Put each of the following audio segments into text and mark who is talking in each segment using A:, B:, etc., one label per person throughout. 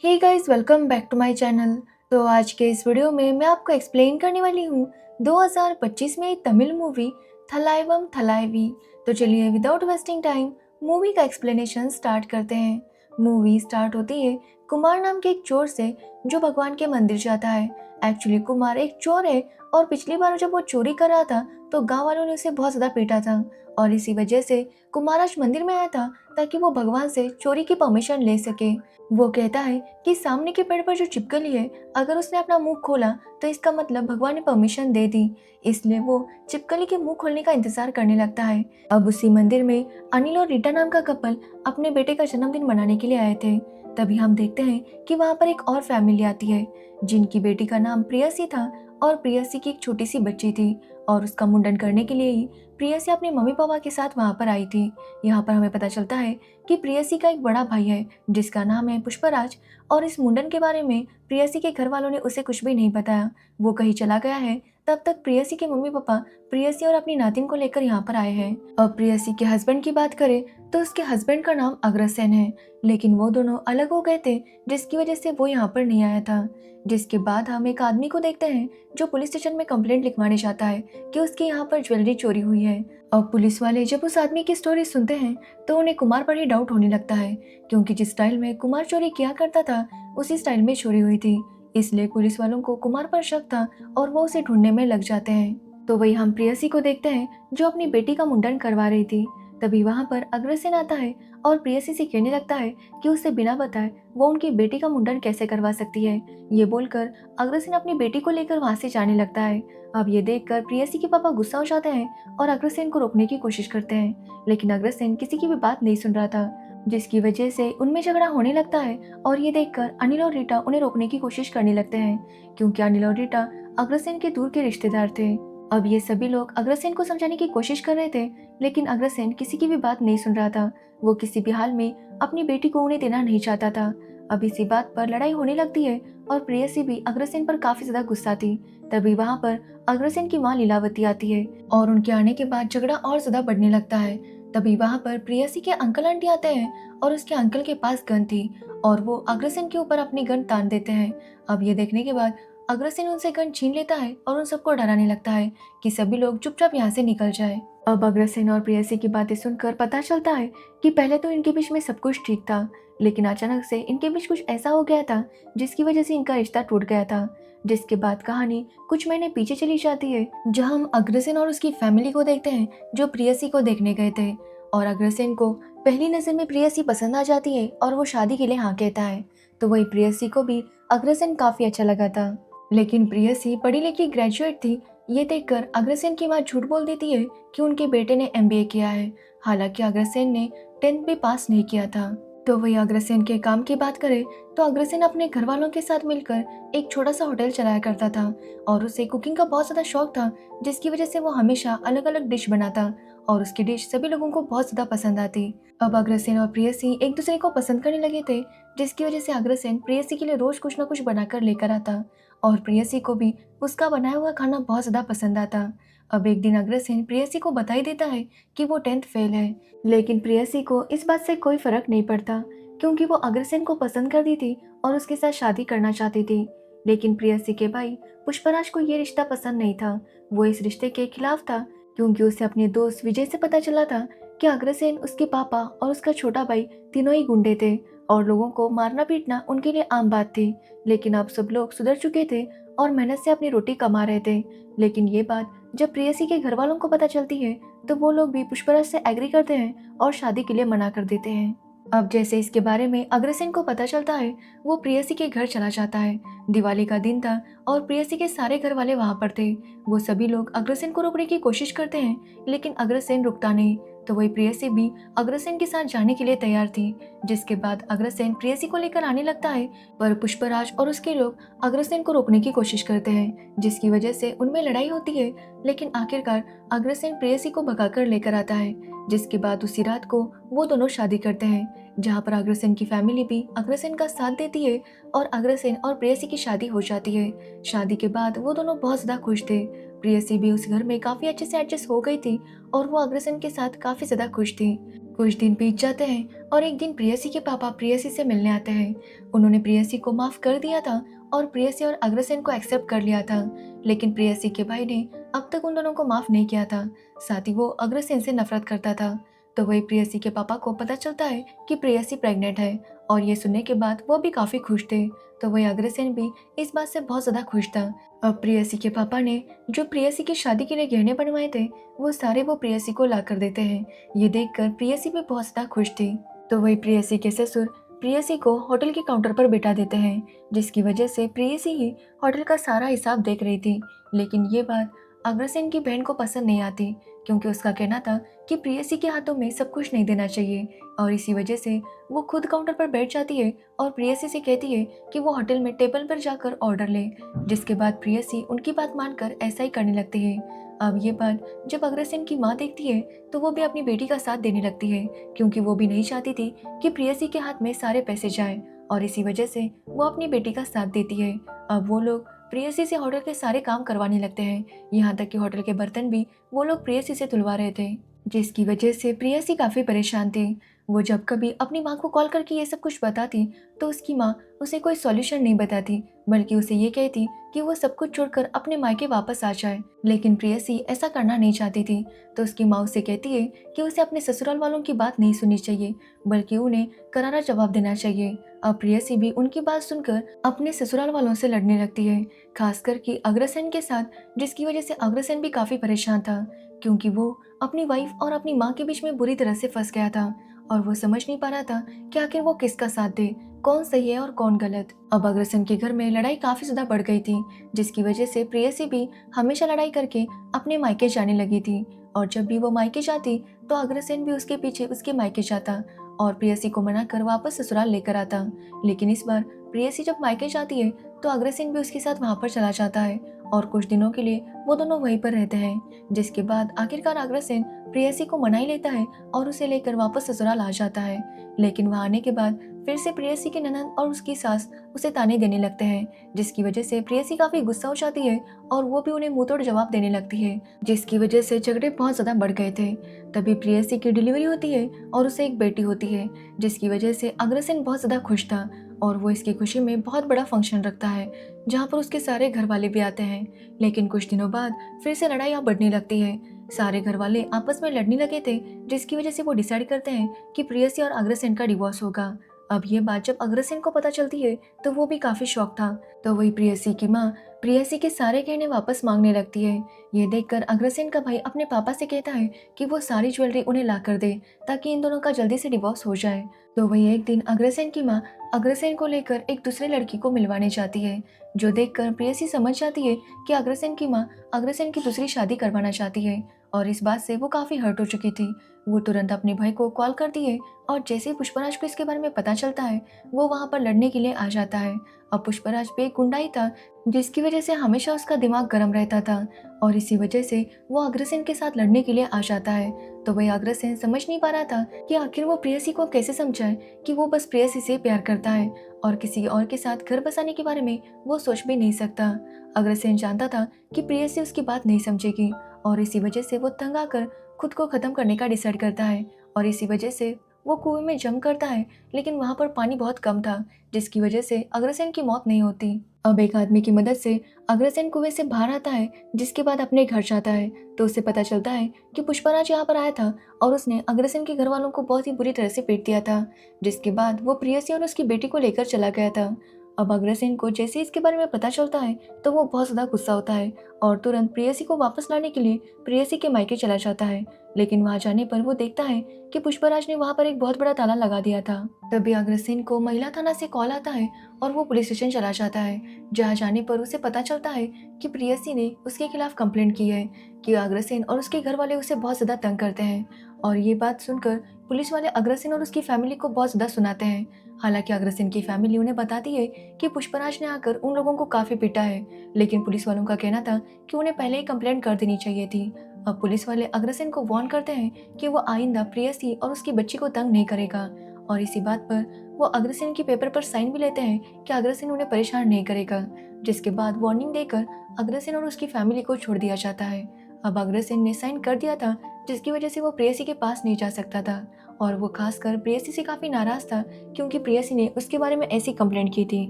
A: Hey guys, welcome back to my channel. तो आज के इस वीडियो में मैं आपको एक्सप्लेन करने वाली हूँ 2025 में एक तमिल मूवी थलाइवम थलाइवी। तो चलिए विदाउट वेस्टिंग टाइम मूवी का एक्सप्लेनेशन स्टार्ट करते हैं। मूवी स्टार्ट होती है कुमार नाम के एक चोर से जो भगवान के मंदिर जाता है। एक्चुअली कुमार एक चोर है और पिछली बार जब वो चोरी कर रहा था तो गांव वालों ने उसे बहुत ज्यादा पीटा था और इसी वजह से कुमार आज मंदिर में आया था ताकि वो भगवान से चोरी की परमिशन ले सके। वो कहता है कि सामने के पेड़ पर जो छिपकली है, अगर उसने अपना मुंह खोला तो इसका मतलब भगवान ने परमिशन दे दी। इसलिए वो छिपकली के मुंह खोलने का इंतजार करने लगता है। अब उसी मंदिर में अनिल और रीटा नाम का कपल अपने बेटे का जन्मदिन मनाने के लिए आए थे। तभी हम देखते हैं कि वहाँ पर एक और फैमिली आती है जिनकी बेटी का नाम प्रियसी था और प्रियसी की एक छोटी सी बच्ची थी और उसका मुंडन करने के लिए ही प्रियसी अपने मम्मी पापा के साथ वहाँ पर आई थी। यहाँ पर हमें पता चलता है कि प्रियसी का एक बड़ा भाई है जिसका नाम है पुष्पराज और इस मुंडन के बारे में प्रियसी के घर वालों ने उसे कुछ भी नहीं बताया। वो कहीं चला गया है। तब तक प्रियसी के मम्मी पापा प्रियसी और अपनी नातिन को लेकर यहाँ पर आए हैं। अब प्रियसी के हस्बैंड की बात करें तो उसके हस्बैंड का नाम अग्रसेन है, लेकिन वो दोनों अलग हो गए थे जिसकी वजह से वो यहाँ पर नहीं आया था। जिसके बाद हम एक आदमी को देखते हैं जो पुलिस स्टेशन में कंप्लेंट लिखवाने जाता है कि उसके यहाँ पर ज्वेलरी चोरी हुई है। और पुलिस वाले जब उस आदमी की स्टोरी सुनते हैं तो उन्हें कुमार पर ही डाउट होने लगता है, क्योंकि जिस स्टाइल में कुमार चोरी किया करता था उसी स्टाइल में चोरी हुई थी। इसलिए पुलिस वालों को कुमार पर शक था और वो उसे ढूंढने में लग जाते हैं। तो वही हम प्रियसी को देखते हैं जो अपनी बेटी का मुंडन करवा रही थी। तभी वहाँ पर अग्रसेन आता है और प्रियसी से कहने लगता है कि उससे बिना बताए वो उनकी बेटी का मुंडन कैसे करवा सकती है। ये बोलकर अग्रसेन अपनी बेटी को लेकर वहाँ से जाने लगता है। अब ये देखकर प्रियसी के पापा गुस्सा हो जाते हैं और अग्रसेन को रोकने की कोशिश करते हैं, लेकिन अग्रसेन किसी की भी बात नहीं सुन रहा था, जिसकी वजह से उनमें झगड़ा होने लगता है। और ये देखकर अनिल और रीटा उन्हें रोकने की कोशिश करने लगते हैं, क्योंकि अनिल और रीटा अग्रसेन के दूर के रिश्तेदार थे। अब ये सभी लोग अग्रसेन को समझाने की कोशिश कर रहे थे, लेकिन अग्रसेन किसी की भी बात नहीं सुन रहा था। वो किसी भी हाल में अपनी बेटी को उन्हें देना नहीं चाहता था। अब इसी बात पर लड़ाई होने लगती है और प्रेयसी भी अग्रसेन पर काफी ज्यादा गुस्सा थी। तभी वहाँ पर अग्रसेन की माँ लीलावती आती है और उनके आने के बाद झगड़ा और ज्यादा बढ़ने लगता है। तभी वहाँ पर प्रेयसी के अंकल आंटी आते हैं और उसके अंकल के पास गन थी और वो अग्रसेन के ऊपर अपनी गन तान देते हैं। अब ये देखने के बाद अग्रसेन उनसे गन छीन लेता है और उन सबको डराने लगता है कि सभी लोग चुपचाप यहाँ से निकल जाए। अब अग्रसेन और प्रेयसी की बातें सुनकर पता चलता है कि पहले तो इनके बीच में सब कुछ ठीक था, लेकिन अचानक से इनके बीच कुछ ऐसा हो गया था जिसकी वजह से इनका रिश्ता टूट गया था। जिसके बाद कहानी कुछ महीने पीछे चली जाती है, जहाँ हम अग्रसेन और उसकी फैमिली को देखते हैं जो प्रेयसी को देखने गए थे। और अग्रसेन को पहली नजर में प्रेयसी पसंद आ जाती है और वो शादी के लिए हाँ कहता है। तो वही प्रेयसी को भी अग्रसेन काफी अच्छा लगा था, लेकिन प्रेयसी पढ़ी लिखी ग्रेजुएट थी। ये देखकर अग्रसेन की माँ झूठ बोल देती है कि उनके बेटे ने एमबीए किया है, हालांकि अग्रसेन ने 10th भी पास नहीं किया था। तो वही अग्रसेन के काम की बात करें तो अग्रसेन अपने घर वालों के साथ मिलकर एक छोटा सा होटल चलाया करता था और उसे कुकिंग का बहुत ज्यादा शौक था, जिसकी वजह से वो हमेशा अलग अलग डिश बनाता और उसकी डिश सभी लोगों को बहुत ज्यादा पसंद आती। अब अग्रसेन और प्रेयसी एक दूसरे को पसंद करने लगे थे, जिसकी वजह से अग्रसेन प्रेयसी के लिए रोज कुछ ना कुछ बनाकर लेकर आता और प्रेयसी को भी उसका बनाया हुआ खाना बहुत ज्यादा पसंद आता। अब एक दिन अग्रसेन प्रेयसी को बता ही देता है कि वो 10th फेल है, लेकिन प्रेयसी को इस बात से कोई फर्क नहीं पड़ता, क्योंकि वो अग्रसेन को पसंद करती थी और उसके साथ शादी करना चाहती थी। लेकिन प्रेयसी के भाई पुष्पराज को ये रिश्ता पसंद नहीं था। वो इस रिश्ते के खिलाफ था, क्योंकि उसे अपने दोस्त विजय से पता चला था कि अग्रसेन, उसके पापा और उसका छोटा भाई तीनों ही गुंडे थे और लोगों को मारना पीटना उनके लिए आम बात थी। लेकिन अब सब लोग सुधर चुके थे और मेहनत से अपनी रोटी कमा रहे थे। लेकिन ये बात जब प्रेयसी के घर वालों को पता चलती है तो वो लोग भी पुष्पराज से एग्री करते हैं और शादी के लिए मना कर देते हैं। अब जैसे इसके बारे में अग्रसेन को पता चलता है, वो प्रेयसी के घर चला जाता है। दिवाली का दिन था और प्रेयसी के सारे घर वाले वहां पर थे। वो सभी लोग अग्रसेन को रोकने की कोशिश करते हैं, लेकिन अग्रसेन रुकता नहीं। तो वही प्रेयसी भी अग्रसेन के साथ जाने के लिए तैयार थी। जिसके बाद अग्रसेन प्रेयसी को लेकर आने लगता है, पर पुष्पराज और उसके लोग अग्रसेन को रोकने की कोशिश करते हैं, जिसकी वजह से उनमें लड़ाई होती है। लेकिन आखिरकार अग्रसेन प्रेयसी को भगाकर लेकर आता है, जिसके बाद उसी रात को वो दोनों शादी करते हैं, जहाँ पर अग्रसेन की फैमिली भी अग्रसेन का साथ देती है और अग्रसेन और प्रेयसी की शादी हो जाती है। शादी के बाद वो दोनों बहुत ज्यादा खुश थे। प्रेयसी भी उस घर में काफी अच्छे से एडजस्ट हो गई थी और वो अग्रसेन के साथ काफी ज्यादा खुश थी। कुछ दिन बीत जाते हैं और एक दिन प्रेयसी के पापा प्रेयसी से मिलने आते हैं। उन्होंने प्रेयसी को माफ कर दिया था और प्रेयसी और अग्रसेन को एक्सेप्ट कर लिया था, लेकिन प्रेयसी के भाई ने अब तक उन दोनों को माफ नहीं किया था। साथ ही वो अग्रसेन से नफरत करता था। तो वही प्रेयसी के पापा को पता चलता है कि प्रेयसी प्रेग्नेंट है और ये सुनने के बाद वो भी काफी खुश थे। तो वही अग्रसेन भी इस बात से बहुत ज्यादा खुश था। अब प्रेयसी के पापा ने जो प्रेयसी की शादी के लिए गहने बनवाए थे वो सारे वो प्रेयसी को ला कर देते हैं। ये देखकर प्रेयसी भी बहुत ज्यादा खुश थी। तो वही प्रेयसी के ससुर प्रेयसी को होटल के काउंटर पर बिठा देते हैं, जिसकी वजह से प्रेयसी ही होटल का सारा हिसाब देख रही थी। लेकिन ये बात अग्रसेन की बहन को पसंद नहीं आती, क्योंकि उसका कहना था कि प्रेयसी के हाथों में सब कुछ नहीं देना चाहिए। और इसी वजह से वो खुद काउंटर पर बैठ जाती है और प्रेयसी से कहती है कि वो होटल में टेबल पर जाकर ऑर्डर ले, जिसके बाद प्रेयसी उनकी बात मानकर ऐसा ही करने लगती है। अब ये बात जब अग्रसेन की माँ देखती है तो वो भी अपनी बेटी का साथ देने लगती है, क्योंकि वो भी नहीं चाहती थी कि प्रेयसी के हाथ में सारे पैसे जाएं, और इसी वजह से वो अपनी बेटी का साथ देती है। अब वो लोग प्रेयसी से होटल के सारे काम करवाने लगते हैं, यहाँ तक कि होटल के बर्तन भी वो लोग प्रेयसी से धुलवा रहे थे, जिसकी वजह से प्रेयसी काफी परेशान थी। वो जब कभी अपनी माँ को कॉल करके ये सब कुछ बताती तो उसकी माँ उसे कोई सॉल्यूशन नहीं बताती, बल्कि उसे ये कहती कि वो सब कुछ छोड़कर अपने मायके वापस आ जाए। लेकिन प्रेयसी ऐसा करना नहीं चाहती थी, तो उसकी माँ उसे कहती है कि उसे अपने ससुराल वालों की बात नहीं सुननी चाहिए, बल्कि उन्हें करारा जवाब देना चाहिए। अब प्रेयसी भी उनकी बात सुनकर अपने ससुराल वालों से लड़ने लगती है, खासकर कि अग्रसेन के साथ, जिसकी वजह से अग्रसेन भी काफी परेशान था, क्योंकि वो अपनी वाइफ और अपनी माँ के बीच में बुरी तरह से फंस गया था और वो समझ नहीं पा रहा था कि आखिर वो किसका साथ दे, कौन सही है और कौन गलत। अब अग्रसेन के घर में लड़ाई काफी ज्यादा बढ़ गई थी, जिसकी वजह से प्रेयसी भी हमेशा लड़ाई करके अपने मायके जाने लगी थी, और जब भी वो मायके जाती तो अग्रसेन भी उसके पीछे उसके मायके जाता और प्रेयसी को मना कर वापस ससुराल लेकर आता। लेकिन इस बार प्रेयसी जब मायके जाती है तो अग्रसेन भी उसके साथ वहां पर चला जाता है और कुछ दिनों के लिए वो दोनों वहीं पर रहते हैं, जिसके बाद आखिरकार अग्रसेन प्रेयसी को मना ही लेता है और उसे लेकर वापस ससुराल आ जाता है। लेकिन वहां आने के बाद फिर से प्रेयसी की ननद और उसकी सास उसे ताने देने लगते हैं, जिसकी वजह से प्रेयसी काफी गुस्सा हो जाती है और वो भी उन्हें मुंहतोड़ जवाब देने लगती है, जिसकी वजह से झगड़े बहुत ज्यादा बढ़ गए थे। तभी प्रेयसी की डिलीवरी होती है और उसे एक बेटी होती है, जिसकी वजह से अग्रसेन बहुत ज्यादा खुश था और वो इसकी खुशी में बहुत बड़ा फंक्शन रखता है, जहाँ पर उसके सारे घर वाले भी आते हैं। लेकिन कुछ दिनों बाद फिर से लड़ाइयाँ बढ़ने लगती है। सारे घर वाले आपस में लड़ने लगे थे, जिसकी वजह से वो डिसाइड करते हैं कि प्रेयसी और अग्रसेन का डिवोर्स होगा। अब ये बात जब अग्रसेन को पता चलती है तो वो भी काफी शॉक था। तो वही प्रेयसी की माँ प्रेयसी के सारे गहने वापस मांगने लगती है। ये देखकर अग्रसेन का भाई अपने पापा से कहता है कि वो सारी ज्वेलरी उन्हें ला कर दे, ताकि इन दोनों का जल्दी से डिवोर्स हो जाए। तो वही एक दिन अग्रसेन की माँ अग्रसेन को लेकर एक दूसरे लड़की को मिलवाने जाती है, जो देखकर प्रेयसी समझ जाती है कि अग्रसेन की माँ अग्रसेन की दूसरी शादी करवाना चाहती है, और इस बात से वो काफी हर्ट हो चुकी थी। वो तुरंत अपने भाई को कॉल करती है और जैसे ही पुष्पराज को इसके बारे में पता चलता है वो वहां पर लड़ने के लिए आ जाता है। अब पुष्पराज भी एक गुंडा ही था, जिसकी वजह से हमेशा उसका दिमाग गर्म रहता था, और इसी वजह से वो अग्रसेन के साथ लड़ने के लिए आ जाता है। तो वही अग्रसेन समझ नहीं पा रहा था कि आखिर वो प्रेयसी को कैसे समझाए कि वो बस प्रेयसी से प्यार करता है और किसी और के साथ घर बसाने के बारे में वो सोच भी नहीं सकता। अग्रसेन जानता था कि प्रेयसी उसकी बात नहीं समझेगी, और इसी वजह से वो तंग आकर खुद को खत्म करने का डिसाइड करता है, और इसी वजह से वो कुएं में जंप करता है, लेकिन वहां पर पानी बहुत कम था, जिसकी वजह से अग्रसेन की मौत नहीं होती। अब एक आदमी की मदद से अग्रसेन कुएं से बाहर आता है, जिसके बाद अपने घर जाता है तो उसे पता चलता है कि पुष्पराज यहाँ पर आया था और उसने अग्रसेन के घर वालों को बहुत ही बुरी तरह से पीट दिया था, जिसके बाद वो प्रेयसी और उसकी बेटी को लेकर चला गया था। अब अग्रसेन को जैसे ही इसके बारे में पता चलता है तो वो बहुत ज्यादा गुस्सा होता है और तुरंत प्रेयसी को वापस लाने के लिए प्रेयसी के मायके चला जाता है। लेकिन वहां जाने पर वो देखता है कि पुष्पराज ने वहां पर एक बहुत बड़ा ताला लगा दिया था। तभी अग्रसेन को महिला थाना से कॉल आता है और वो पुलिस स्टेशन चला जाता है, जहाँ जाने पर उसे पता चलता है कि प्रेयसी ने उसके खिलाफ कंप्लेंट की है कि अग्रसेन और उसके घर वाले उसे बहुत ज्यादा तंग करते हैं। और ये बात सुनकर पुलिस वाले अग्रसेन और उसकी फैमिली को बहुत ज्यादा सुनाते हैं। हालांकि अग्रसेन की फैमिली उन्हें बताती है कि पुष्पराज ने आकर उन लोगों को काफी पीटा है, लेकिन पुलिस वालों का कहना था कि उन्हें पहले ही कंप्लेंट कर देनी चाहिए थी। अब पुलिस वाले अग्रसेन को वार्न करते हैं कि वो आइंदा प्रेयसी और उसकी बच्ची को तंग नहीं करेगा, और इसी बात पर वो अग्रसेन के पेपर पर साइन भी लेते हैं कि अग्रसेन उन्हें परेशान नहीं करेगा, जिसके बाद वार्निंग देकर अग्रसेन और उसकी फैमिली को छोड़ दिया जाता है। अब अग्रसेन ने साइन कर दिया था, जिसकी वजह से वो प्रेयसी के पास नहीं जा सकता था और वो खासकर प्रेयसी से काफ़ी नाराज़ था क्योंकि प्रेयसी ने उसके बारे में ऐसी कंप्लेंट की थी।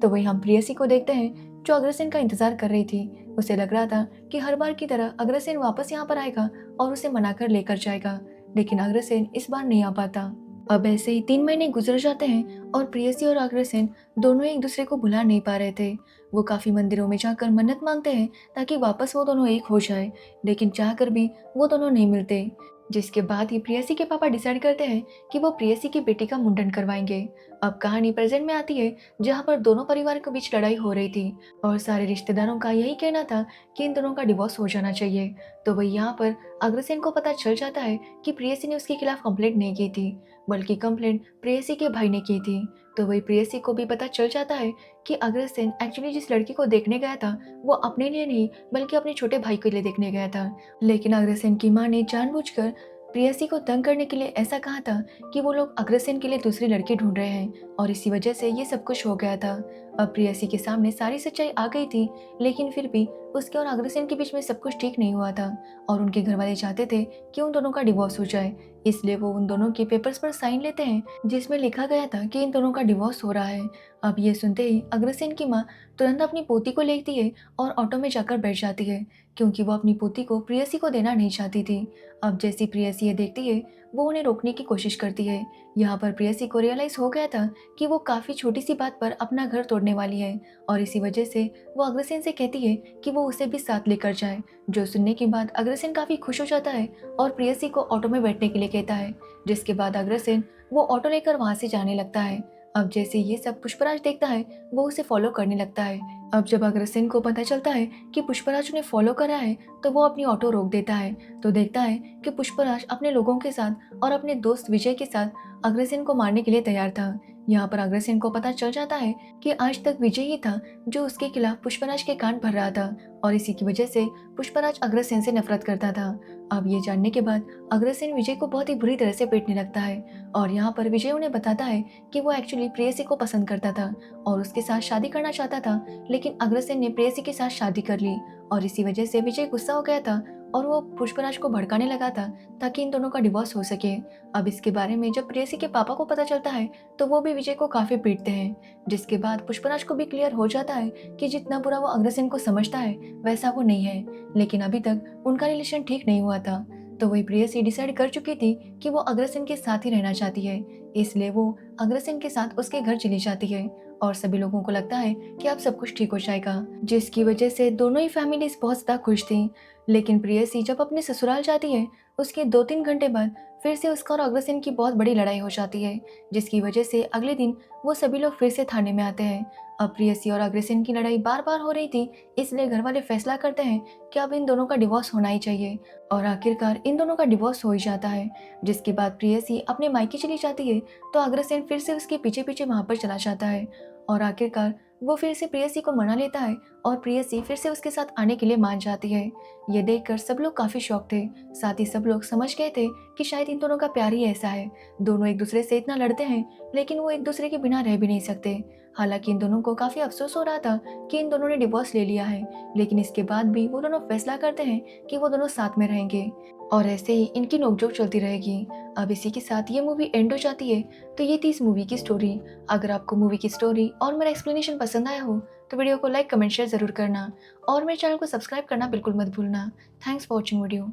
A: तो वहीं हम प्रेयसी को देखते हैं जो अग्रसेन का इंतज़ार कर रही थी। उसे लग रहा था कि हर बार की तरह अग्रसेन वापस यहाँ पर आएगा और उसे मनाकर लेकर जाएगा, लेकिन अग्रसेन इस बार नहीं आ पाता। अब ऐसे ही 3 महीने गुजर जाते हैं और प्रेयसी और अग्रसेन दोनों एक दूसरे को भुला नहीं पा रहे थे। वो काफ़ी मंदिरों में जाकर मन्नत मांगते हैं ताकि वापस वो दोनों एक हो जाए, लेकिन चाहकर भी वो दोनों नहीं मिलते। जिसके बाद ही प्रेयसी के पापा डिसाइड करते हैं कि वो प्रेयसी की बेटी का मुंडन करवाएंगे। अब कहानी प्रेजेंट में आती है जहाँ पर दोनों परिवार के बीच लड़ाई हो रही थी और सारे रिश्तेदारों का यही कहना था कि इन दोनों का डिवोर्स हो जाना चाहिए। तो वही यहाँ पर अग्रसेन को पता चल जाता है कि प्रेयसी ने उसके खिलाफ कंप्लेंट नहीं की थी, बल्कि कंप्लेंट प्रेयसी के भाई ने की थी। तो वही प्रेयसी को भी पता चल जाता है कि अग्रसेन एक्चुअली जिस लड़की को देखने गया था वो अपने लिए नहीं बल्कि अपने छोटे भाई के लिए देखने गया था। लेकिन अग्रसेन की मां ने जानबूझकर प्रेयसी को तंग करने के लिए ऐसा कहा था कि वो लोग अग्रसेन के लिए दूसरी लड़की ढूंढ रहे हैं और इसी वजह से ये सब कुछ हो गया था। अब प्रेयसी के सामने सारी सच्चाई आ गई थी, लेकिन फिर भी उसके और अग्रसेन के बीच में सब कुछ ठीक नहीं हुआ था और उनके घर वाले चाहते थे कि उन दोनों का डिवोर्स हो जाए। इसलिए वो उन दोनों के पेपर्स पर साइन लेते हैं जिसमें लिखा गया था कि इन दोनों का डिवोर्स हो रहा है। अब ये सुनते ही अग्रसेन की माँ तुरंत अपनी पोती को लेती है और ऑटो में जाकर बैठ जाती है क्योंकि वो अपनी पोती को प्रेयसी को देना नहीं चाहती थी। अब जैसी प्रेयसी ये देखती है वो उन्हें रोकने की कोशिश करती है। यहाँ पर प्रेयसी को रियलाइज हो गया था कि वो काफ़ी छोटी सी बात पर अपना घर तोड़ने वाली है और इसी वजह से वो अग्रसेन से कहती है कि वो उसे भी साथ लेकर जाए। जो सुनने के बाद अग्रसेन काफ़ी खुश हो जाता है और प्रेयसी को ऑटो में बैठने के लिए कहता है, जिसके बाद अग्रसेन वो ऑटो लेकर वहाँ से जाने लगता है। अब जैसे ये सब पुष्पराज देखता है वो उसे फॉलो करने लगता है। अब जब अग्रसेन को पता चलता है कि पुष्पराज उन्हें फॉलो कर रहा है तो वो अपनी ऑटो रोक देता है। तो देखता है कि पुष्पराज अपने लोगों के साथ और अपने दोस्त विजय के साथ अग्रसेन को मारने के लिए तैयार था। यहाँ पर अग्रसेन को पता चल जाता है कि आज तक विजय ही था जो उसके खिलाफ पुष्पराज के कान भर रहा था और इसी की वजह से पुष्पराज अग्रसेन से नफरत करता था। अब ये जानने के बाद अग्रसेन विजय को बहुत ही बुरी तरह से पीटने लगता है और यहाँ पर विजय उन्हें बताता है कि वो एक्चुअली प्रेयसी को पसंद करता था और उसके साथ शादी करना चाहता था, लेकिन अग्रसेन ने प्रेयसी के साथ शादी कर ली और इसी वजह से विजय गुस्सा हो गया था और वो पुष्पराज को भड़काने लगा था ताकि इन दोनों का डिवोर्स हो सके। अब इसके बारे में जब प्रेयसी के पापा को पता चलता है तो वो भी विजय को काफी पीटते हैं, जिसके बाद पुष्पराज को भी क्लियर हो जाता है कि जितना बुरा वो अग्रसेन को समझता है वैसा वो नहीं है, लेकिन अभी तक उनका रिलेशन ठीक नहीं हुआ था। तो वही प्रेयसी डिसाइड कर चुकी थी कि वो अग्रसेन के साथ ही रहना चाहती है, इसलिए वो अग्रसेन के साथ उसके घर चली जाती है और सभी लोगों को लगता है कि अब सब कुछ ठीक हो जाएगा, जिसकी वजह से दोनों ही फैमिलीज बहुत ज़्यादा खुश थी। लेकिन प्रेयसी जब अपने ससुराल जाती है उसके 2-3 घंटे बाद फिर से उसका और अग्रसेन की बहुत बड़ी लड़ाई हो जाती है, जिसकी वजह से अगले दिन वो सभी लोग फिर से थाने में आते हैं। अब प्रेयसी और अग्रसेन की लड़ाई बार बार हो रही थी, इसलिए घर वाले फैसला करते हैं कि अब इन दोनों का डिवोर्स होना ही चाहिए और आखिरकार इन दोनों का डिवोर्स हो ही जाता है। जिसके बाद प्रेयसी अपने मायके चली जाती है तो अग्रसेन फिर से उसके पीछे पीछे वहां पर चला जाता है और आखिरकार वो फिर से प्रेयसी को मना लेता है और प्रेयसी फिर से उसके साथ आने के लिए मान जाती है। ये देखकर सब लोग काफी शॉक थे, साथ ही सब लोग समझ गए थे कि शायद इन दोनों का प्यार ही ऐसा है। दोनों एक दूसरे से इतना लड़ते हैं लेकिन वो एक दूसरे के बिना रह भी नहीं सकते। हालांकि इन दोनों को काफी अफसोस हो रहा था कि इन दोनों ने डिवोर्स ले लिया है, लेकिन इसके बाद भी वो दोनों फैसला करते हैं कि वो दोनों साथ में रहेंगे और ऐसे ही इनकी नोकझोंक चलती रहेगी। अब इसी के साथ ये मूवी एंड हो जाती है। तो ये थी इस मूवी की स्टोरी। अगर आपको मूवी की स्टोरी और मेरा एक्सप्लेनेशन पसंद आया हो तो वीडियो को लाइक कमेंट शेयर जरूर करना और मेरे चैनल को सब्सक्राइब करना बिल्कुल मत भूलना। Thanks for watching video.